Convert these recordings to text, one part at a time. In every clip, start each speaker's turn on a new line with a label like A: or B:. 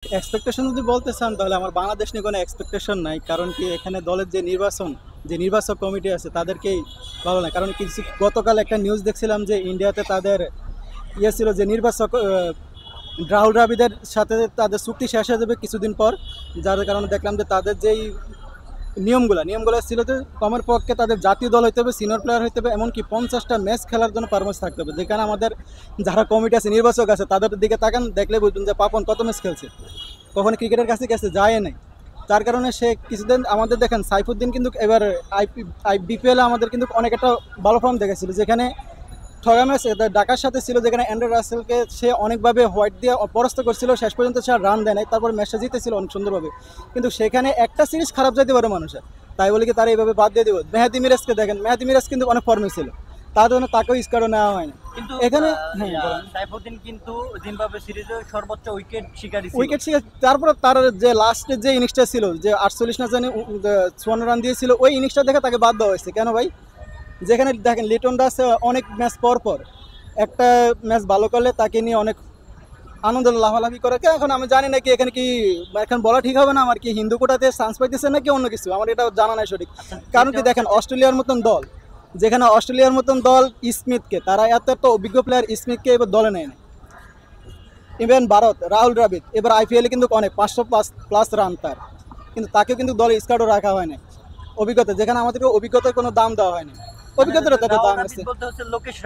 A: Expectation যদি বলতে চান তাহলে আমার বাংলাদেশ নিয়ে কোনো এক্সপেকটেশন নাই, কারণ কি এখানে দলের যে নির্বাচক কমিটি আছে তাদেরকেই ভালো না। কারণ কিছু গতকাল একটা নিউজ দেখছিলাম যে ইন্ডিয়াতে তাদের ছিল যে নির্বাচক রাহুল দ্রাবিড়ের সাথে তাদের চুক্তি শেষ হয়ে যাবে কিছুদিন পর, যার কারণে দেখলাম যে তাদের যেই নিয়মগুলো ছিল যে কমের পক্ষে তাদের জাতীয় দল হইতে হবে, সিনিয়র প্লেয়ার হইতে হবে, এমনকি 50টা ম্যাচ খেলার জন্য পারমিট থাকতে হবে। যেখানে আমাদের যারা কমিটি আছে, নির্বাচক আছে, তাদের দিকে তাকান, দেখলে বুঝবেন যে পাপন কত ম্যাচ খেলছে, কখনো ক্রিকেটের কাছে গেছে, যায় নাই। যার কারণে সে কিছুদিন আমাদের দেখেন সাইফুদ্দিন কিন্তু এবার বিপিএলে আমাদের কিন্তু অনেক একটা ভালো ফর্ম দেখেছিল, যেখানে ঠগা ম্যাচ ঢাকার সাথে ছিল, যেখানে অ্যান্ড্রে রাসেলকে সে অনেকভাবে হোয়াইট দিয়ে পরাস্ত করছিল, শেষ পর্যন্ত সে রান দেয় নাই, তারপর ম্যাচটা জিতেছিল অনেক সুন্দরভাবে। কিন্তু সেখানে একটা সিরিজ খারাপ যেতে পারে মানুষের, তাই বলে কি তারা এইভাবে বাদ দিয়ে দেবো? মেহেদি মিরাজকে দেখেন, মেহেদি মিরাজ কিন্তু অনেক ফর্মে ছিল, তার জন্য তাকেও স্কোয়াডও নেওয়া হয়নি।
B: কিন্তু
A: এখানে
B: সাইফুদ্দিন কিন্তু জিম্বাবুয়ে সিরিজে সর্বোচ্চ
A: উইকেট ছিল। তারপরে তার যে লাস্টের যে ইনিংসটা ছিল, যে 48 না জানি 54 রান দিয়েছিল, ওই ইনিংসটা দেখে তাকে বাদ দেওয়া হয়েছে। কেন ভাই? যেখানে দেখেন লিটন দাস অনেক ম্যাচ পর একটা ম্যাচ ভালো করলে তাকে নিয়ে অনেক আনন্দ লাফালাফি করে। এখন আমি জানি না কি এখানে কি এখন বলা ঠিক হবে না, আমার কি হিন্দু কোটাতে চান্স পাইতেছে নাকি অন্য কিছু, আমার এটা জানা নাই সঠিক। কারণ কি দেখেন অস্ট্রেলিয়ার মতন দল, যেখানে অস্ট্রেলিয়ার মতন দল স্মিথকে, তারা এত অভিজ্ঞ প্লেয়ার স্মিথকে এবার দলে নেয় না। ইভেন ভারত রাহুল দ্রাবিড় এবার আইপিএলে কিন্তু অনেক 500+ রান তার, কিন্তু তাকেও কিন্তু দলে স্কোয়াডও রাখা হয় না। অভিজ্ঞতা, যেখানে আমাদেরকে অভিজ্ঞতার কোনো দাম দেওয়া হয়নি। অভিজ্ঞতার তাদের দাম আছে, লোকেশ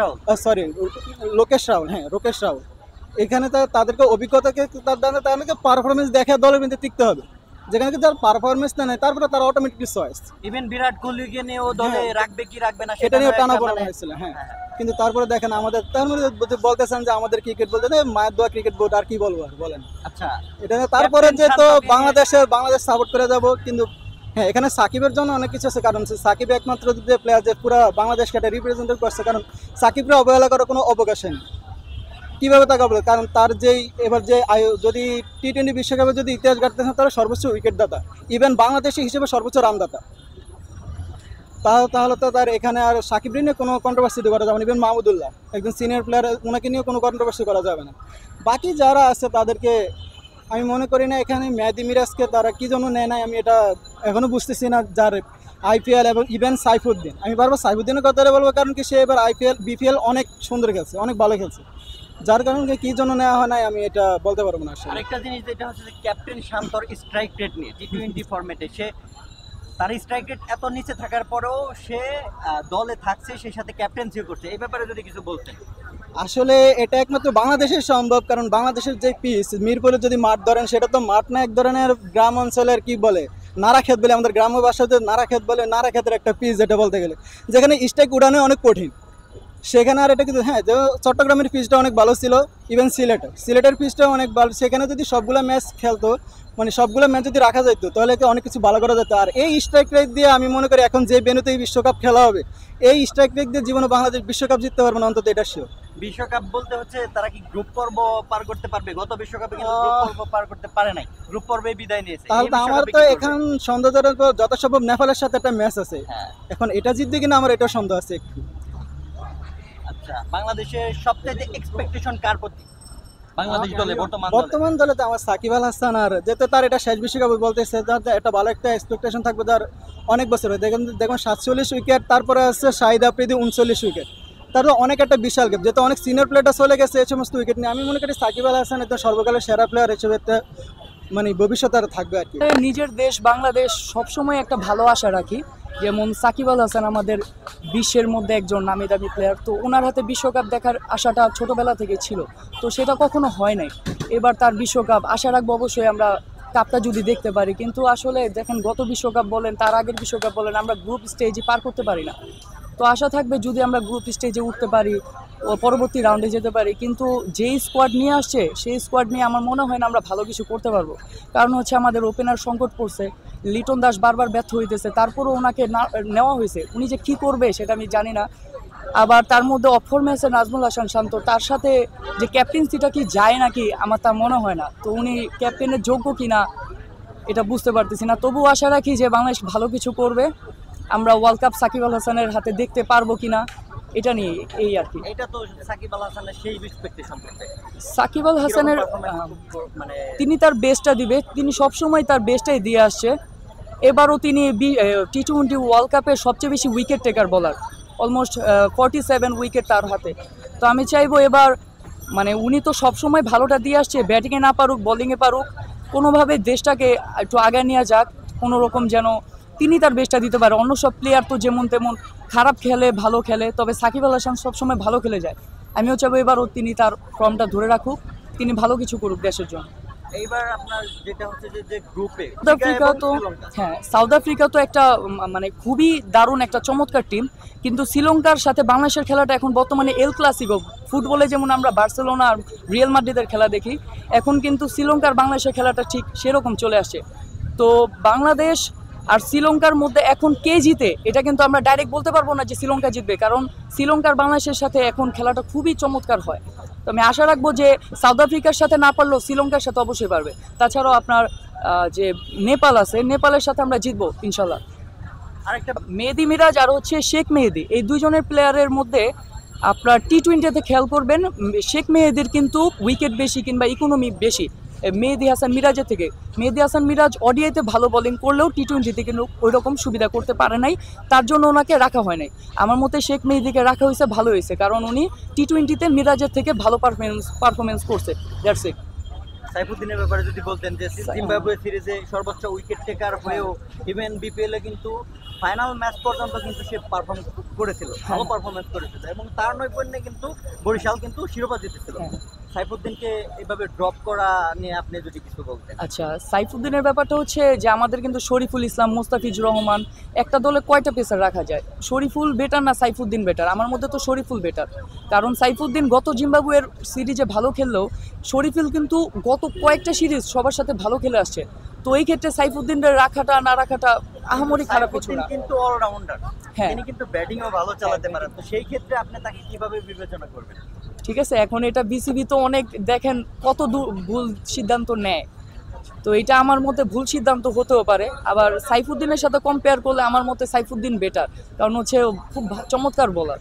A: রাহুল, হ্যাঁ লোকেশ রাহুল। এখানে তাদেরকে অভিজ্ঞতাকে তাদেরকে পারফরমেন্স দেখে দলের মধ্যে টিকতে হবে। যেখানে কিন্তু তার পারফরমেন্স না তারপরে তারা অটোমেটিকলি চয়েস।
B: ইভেন বিরাট কোহলিকে নিয়েও দলে রাখবে কি রাখবে না
A: সেটা নিয়ে টানাপোড়েন হয়েছিল। হ্যাঁ, কিন্তু তারপরে দেখেন আমাদের তার মধ্যে বলতেছেন যে আমাদের ক্রিকেট বলতে মায়ের দোয়া ক্রিকেট বোর্ড, আর কি বলবো আর বলেন।
B: আচ্ছা,
A: এটা তারপরে যে তো বাংলাদেশ সাপোর্ট করে যাব, কিন্তু হ্যাঁ এখানে সাকিবের জন্য অনেক কিছু আছে। কারণ সাকিব একমাত্র যে প্লেয়ার যে পুরো বাংলাদেশকে একটা রিপ্রেজেন্ট করছে, কারণ সাকিবরা অবহেলা করার কোনো অবকাশ নেই। কীভাবে তাকে বলে? কারণ তার যেই এবার যে যদি টি-20 বিশ্বকাপে যদি ইতিহাস গাড়তে হয়, তাহলে সর্বোচ্চ উইকেটদাতা, ইভেন বাংলাদেশি হিসেবে সর্বোচ্চ রানদাতা। তাহলে তো তার এখানে আর সাকিব নিয়ে কোনো কন্ট্রোভার্সি করা যাবে না। ইভেন মাহমুদুল্লাহ একজন সিনিয়র প্লেয়ার, ওনাকে নিয়ে কোনো কন্ট্রোভার্সি করা যাবে না। বাকি যারা আছে তাদেরকে আমি মনে করি না এখানে মেহেদি মিরাজকে তারা কী জন্য নেয় নাই, আমি এটা এখনও বুঝতেছি না। যার আইপিএল এবং ইভেন সাইফুদ্দিন, আমি বারবার সাইফুদ্দিনের কথা বলবো, কারণ কি সে এবার বিপিএল অনেক সুন্দর খেলছে, অনেক ভালো খেলছে, যার কারণে কী জন্য নেওয়া হয় নাই আমি এটা বলতে পারবো না।
B: আরেকটা জিনিস যেটা হচ্ছে যে ক্যাপ্টেন শান্তর স্ট্রাইক রেট নিয়ে টি-20 ফরম্যাটে তার স্ট্রাইক রেট এত নিচে থাকার পরেও সে দলে থাকছে, সেই সাথে ক্যাপ্টেন্সি করছে, এই ব্যাপারে যদি কিছু বলতেন।
A: আসলে এটা একমাত্র বাংলাদেশের সম্ভব, কারণ বাংলাদেশের যে পিচ মিরপুরে যদি মাঠ ধরেন, সেটা তো মাঠ না, এক ধরনের গ্রাম অঞ্চলের কি বলে নারা ক্ষেত বলে, আমাদের গ্রাম্য ভাষাতে নারা ক্ষেত বলে, নারা ক্ষেতের একটা পিচ যেটা বলতে গেলে, যেখানে স্ট্রাইক উড়ানো অনেক কঠিন। সেখানে আর এটা কিন্তু হ্যাঁ, যে চট্টগ্রামের পিচটা অনেক ভালো ছিল, ইভেন সিলেটের পিচটাও অনেক ভালো। সেখানে যদি সবগুলো ম্যাচ খেলতো, মানে সবগুলো ম্যাচ যদি রাখা যেত, তাহলে অনেক কিছু ভালো করা যেত। আর এই স্ট্রাইক রেট দিয়ে আমি মনে করি এখন যে ভেন্যুতে এই বিশ্বকাপ খেলা হবে, এই স্ট্রাইক রেট দিয়ে জীবনে বাংলাদেশ বিশ্বকাপ জিততে পারবে না, অন্তত এটা শিওর।
B: বিশ্বকাপ বলতে হচ্ছে তারা কি গ্রুপ পর্ব পার করতে পারবে? গত বিশ্বকাপে কিন্তু গ্রুপ পর্ব পার করতে পারে নাই, গ্রুপ পর্বে বিদায় নিয়েছে।
A: তাহলে তো আমার তো এখন সন্দেহজনক, যত সম্ভব নেপালের সাথে একটা ম্যাচ আছে, এখন এটা জিতবে কিনা আমার এটা সন্দেহ আছে একটু।
B: আচ্ছা, বাংলাদেশের সবচেয়ে এক্সপেকটেশন কার প্রতি বাংলাদেশ দলে
A: বর্তমান দলে? তো আমার সাকিব আল হাসান, আর যেহেতু তার এটা শেষ বিশ্বকাপ বলতেছে, একটা ভালো একটা এক্সপেকটেশন থাকবে তার অনেক বছর। দেখুন 47 উইকেট, তারপরে আছে শাহিদ আফ্রিদি 39 উইকেট, তার অনেক একটা বিশাল গ্যাপ। যেহেতু অনেক সিনিয়র প্লেয়ারটা চলে গেছে এই সমস্ত উইকেট নিয়ে, আমি মনে করি সাকিব আল হাসান একটা সর্বকালের সেরা প্লেয়ার হিসেবে মানে ভবিষ্যতে আর থাকবে আর কি।
C: নিজের দেশ বাংলাদেশ সবসময় একটা ভালো আশা রাখি, যেমন সাকিব আল হাসান আমাদের বিশ্বের মধ্যে একজন নামি দামি প্লেয়ার, তো ওনার হাতে বিশ্বকাপ দেখার আশাটা ছোটোবেলা থেকে ছিল, তো সেটা কখনো হয় নাই। এবার তার বিশ্বকাপ আশা রাখবো, অবশ্যই আমরা কাপটা যদি দেখতে পারি। কিন্তু আসলে দেখেন গত বিশ্বকাপ বলেন, তার আগের বিশ্বকাপ বলেন, আমরা গ্রুপ স্টেজে পার করতে পারি না। তো আশা থাকবে যদি আমরা গ্রুপ স্টেজে উঠতে পারি ও পরবর্তী রাউন্ডে যেতে পারি। কিন্তু যেই স্কোয়াড নিয়ে আসছে সেই স্কোয়াড নিয়ে আমার মনে হয় না আমরা ভালো কিছু করতে পারবো। কারণ হচ্ছে আমাদের ওপেনার সংকট পড়ছে, লিটন দাস বারবার ব্যর্থ হইতেছে, তারপরও ওনাকে নেওয়া হয়েছে, উনি যে কী করবে সেটা আমি জানি না। আবার তার মধ্যে অফরমে আছে নাজমুল হাসান শান্ত, তার সাথে যে ক্যাপ্টেন্সিটা কি যায় নাকি আমার তা মনে হয় না। তো উনি ক্যাপ্টেনের যোগ্য কিনা এটা বুঝতে পারতেছি না। তবুও আশা রাখি যে বাংলাদেশ ভালো কিছু করবে। আমরা ওয়ার্ল্ড কাপ সাকিব আল হাসানের হাতে দেখতে পারবো কিনা এটা নিয়ে এই আর কি।
B: এটা তো সাকিব আল হাসানের সেই এক্সপেকটেশন করতে
C: সাকিব আল হাসানের
B: মানে
C: তিনি তার বেস্টটা দিবে, তিনি সবসময় তার বেস্টটাই দিয়ে আসছে। এবারও তিনি টি-20 ওয়ার্ল্ড কাপের সবচেয়ে বেশি উইকেট টেকার বলার, অলমোস্ট 47 উইকেট তার হাতে। তো আমি চাইবো এবার মানে উনি তো সবসময় ভালোটা দিয়ে আসছে, ব্যাটিংয়ে না পারুক বলিংয়ে পারুক, কোনোভাবে দেশটাকে একটু আগায় নেওয়া যাক, কোনো রকম যেন তিনি তার বেস্টটা দিতে পারে। অন্য সব প্লেয়ার তো যেমন তেমন খারাপ খেলে ভালো খেলে, তবে সাকিব আল হাসান সবসময় ভালো খেলে যায়। আমিও চাইবো এবারও তিনি তার ফর্মটা ধরে রাখুক, তিনি ভালো কিছু করুক দেশের জন্য।
B: এইবার আপনার যেটা হচ্ছে যে গ্রুপে
C: সাউথ আফ্রিকা তো হ্যাঁ, সাউথ আফ্রিকা তো একটা মানে খুবই দারুণ একটা চমৎকার টিম, কিন্তু শ্রীলঙ্কার সাথে বাংলাদেশের খেলাটা এখন বর্তমানে এল ক্লাসিকো। ফুটবলে যেমন আমরা বার্সেলোনা আর রিয়াল মাদ্রিদের খেলা দেখি, এখন কিন্তু শ্রীলঙ্কার বাংলাদেশের খেলাটা ঠিক সেরকম চলে আসে। তো বাংলাদেশ আর শ্রীলঙ্কার মধ্যে এখন কে জিতে এটা কিন্তু আমরা ডাইরেক্ট বলতে পারবো না যে শ্রীলঙ্কা জিতবে, কারণ শ্রীলঙ্কার বাংলাদেশের সাথে এখন খেলাটা খুবই চমৎকার হয়। তো আমি আশা রাখবো যে সাউথ আফ্রিকার সাথে না পারলেও শ্রীলঙ্কার সাথে অবশ্যই পারবে। তাছাড়াও আপনার যে নেপাল আছে, নেপালের সাথে আমরা জিতবো ইনশাল্লাহ।
B: আরেকটা
C: মেহেদি মিরাজ আর হচ্ছে শেখ মেহেদি, এই দুজনের প্লেয়ারের মধ্যে আপনার টি-20তে খেয়াল করবেন শেখ মেহেদির কিন্তু উইকেট বেশি কিংবা ইকোনমি বেশি মেহেদি হাসান মিরাজের থেকে। মেহেদি হাসান মিরাজ ওডিআইতে ভালো বোলিং করলেও টি-20তে কিন্তু ওই রকম সুবিধা করতে পারে নাই, তার জন্য ওনাকে রাখা হয় নাই। আমার মতে শেখ মেহেদিকে রাখা হয়েছে ভালো হয়েছে, কারণ উনি টি-20তে মিরাজের থেকে ভালো পারফরমেন্স করছে। That's it.
B: সাইফুদ্দিনের ব্যাপারে যদি বলতেন যে জিম্বাবুয়ে সিরিজে সর্বোচ্চ উইকেট টেকার হয়েও ইভেন বিপিএলে কিন্তু ফাইনাল ম্যাচ পর্যন্ত কিন্তু সে পারফর্ম করেছিল, ভালো পারফরমেন্স করেছিল, এবং তার নৈপুণ্যে কিন্তু বরিশাল কিন্তু শিরোপা জিতেছিল। সাইফুদ্দিনকে এভাবে ড্রপ করা নিয়ে আপনি যদি কিছু বলতেন।
C: আচ্ছা, সাইফুদ্দিনের ব্যাপারটা হচ্ছে যে আমাদের কিন্তু শরীফুল ইসলাম, মোস্তাফিজুর রহমান, একটা দলে কয়টা পেসার রাখা যায়? শরীফুল বেটার না সাইফুদ্দিন বেটার? আমার মধ্যে তো শরীফুল বেটার, কারণ সাইফুদ্দিন গত জিম্বাবুয়ের সিরিজে ভালো খেললেও শরীফুল কিন্তু গত কয়েকটা সিরিজ সবার সাথে ভালো খেলে আসছে। তো এই ক্ষেত্রে সাইফুদ্দিনের রাখাটা না রাখাটা আহামরি খারাপ কিছু না।
B: কিন্তু অলরাউন্ডার,
C: হ্যাঁ,
B: তিনি কিন্তু ব্যাটিংও ভালো চালাতে পারেন। তো সেই ক্ষেত্রে আপনি তাকে কিভাবে বিবেচনা করবেন?
C: ঠিক আছে, এখন এটা বিসিবি তো অনেক দেখেন কত ভুল সিদ্ধান্ত নেয়, তো এটা আমার মতে ভুল সিদ্ধান্ত হতেও পারে। আবার সাইফুদ্দিনের সাথে কম্পেয়ার করলে আমার মতে সাইফুদ্দিন বেটার, কারণ হচ্ছে ও খুব চমৎকার বোলার।